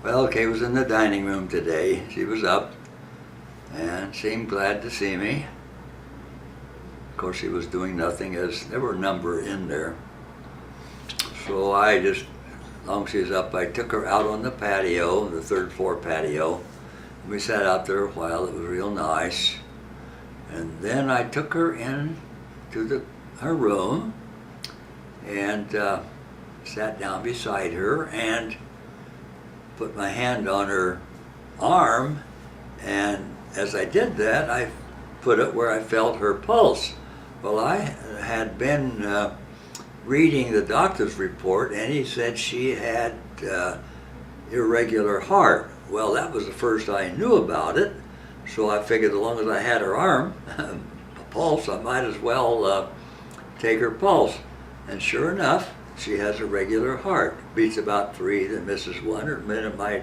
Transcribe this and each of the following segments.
Well, Kay was in the dining room today. She was up and seemed glad to see me. Of course, she was doing nothing as there were a number in there. So I just, as long as she was up, I took her out on the patio, the third floor patio. We sat out there a while. It was real nice. And then I took her in to her room and sat down beside her and put my hand on her arm, and as I did that, I put it where I felt her pulse. Well, I had been reading the doctor's report, and he said she had irregular heart. Well, that was the first I knew about it, so I figured as long as I had her arm, a pulse, I might as well take her pulse. And sure enough, she has a regular heart. Beats about 3, then misses 1, or a minute might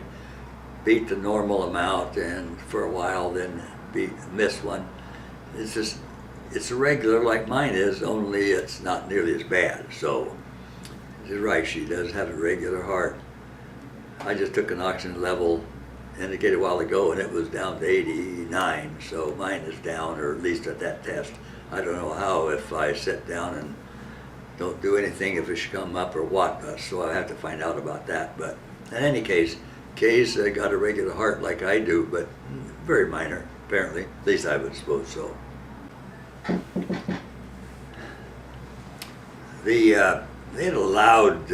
beat the normal amount, and for a while then miss 1. It's just, it's irregular like mine is, only it's not nearly as bad. So you're right, she does have a regular heart. I just took an oxygen level indicated a while ago, and it was down to 89, so mine is down, or at least at that test. I don't know how, if I sit down and don't do anything, if it should come up or what, so I have to find out about that. But in any case, Kay's got a regular heart like I do, but very minor, apparently. At least I would suppose so. They had allowed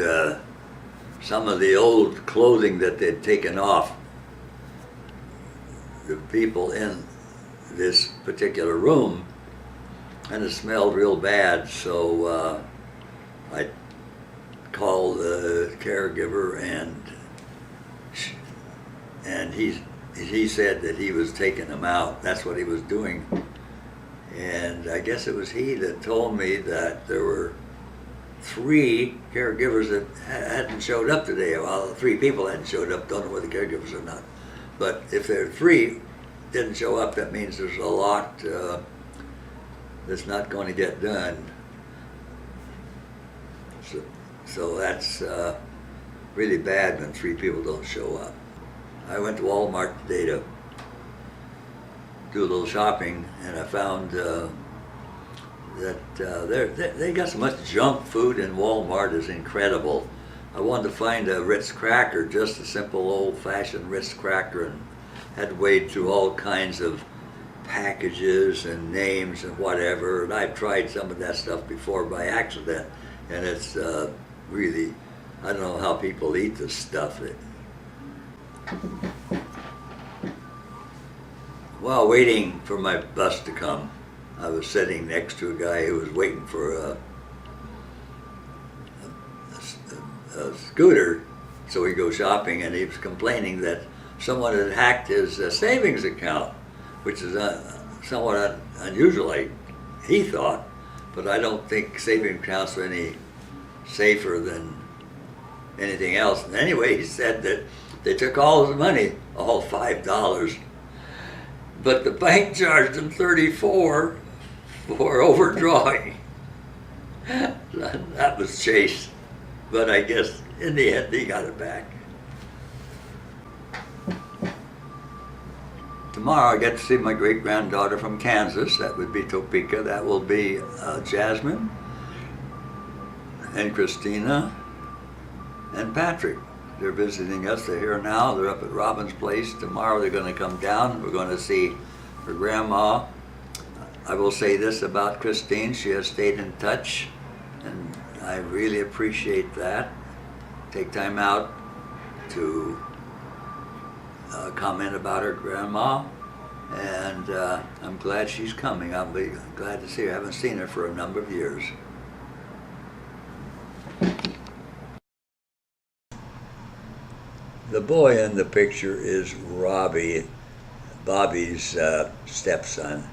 some of the old clothing that they'd taken off the people in this particular room, and it smelled real bad, so I called the caregiver, and he said that he was taking them out. That's what he was doing. And I guess it was he that told me that there were 3 caregivers that hadn't showed up today. Well, 3 people hadn't showed up. Don't know whether caregivers or not. But if there are 3 didn't show up, that means there's a lot that's not going to get done. So that's really bad when 3 people don't show up. I went to Walmart today to do a little shopping, and I found that they got so much junk food in Walmart is incredible. I wanted to find a Ritz cracker, just a simple old-fashioned Ritz cracker, and had to wade through all kinds of packages and names and whatever. And I've tried some of that stuff before by accident, and it's really, I don't know how people eat this stuff. While waiting for my bus to come, I was sitting next to a guy who was waiting for a scooter so he go shopping, and he was complaining that someone had hacked his savings account, which is somewhat unusual, he thought, but I don't think savings accounts are any safer than anything else. And anyway, he said that they took all his money, all $5, but the bank charged him $34 for overdrawing. That was chase, but I guess in the end he got it back. Tomorrow I get to see my great-granddaughter from Kansas. That would be Topeka. That will be Jasmine and Kristine and Patrick. They're visiting us. They're here now. They're up at Robin's place. Tomorrow they're going to come down. We're going to see her grandma. I will say this about Kristine. She has stayed in touch, and I really appreciate that. Take time out to comment about her grandma, and I'm glad she's coming. I'll be glad to see her. I haven't seen her for a number of years. The boy in the picture is Robbie, Bobby's stepson.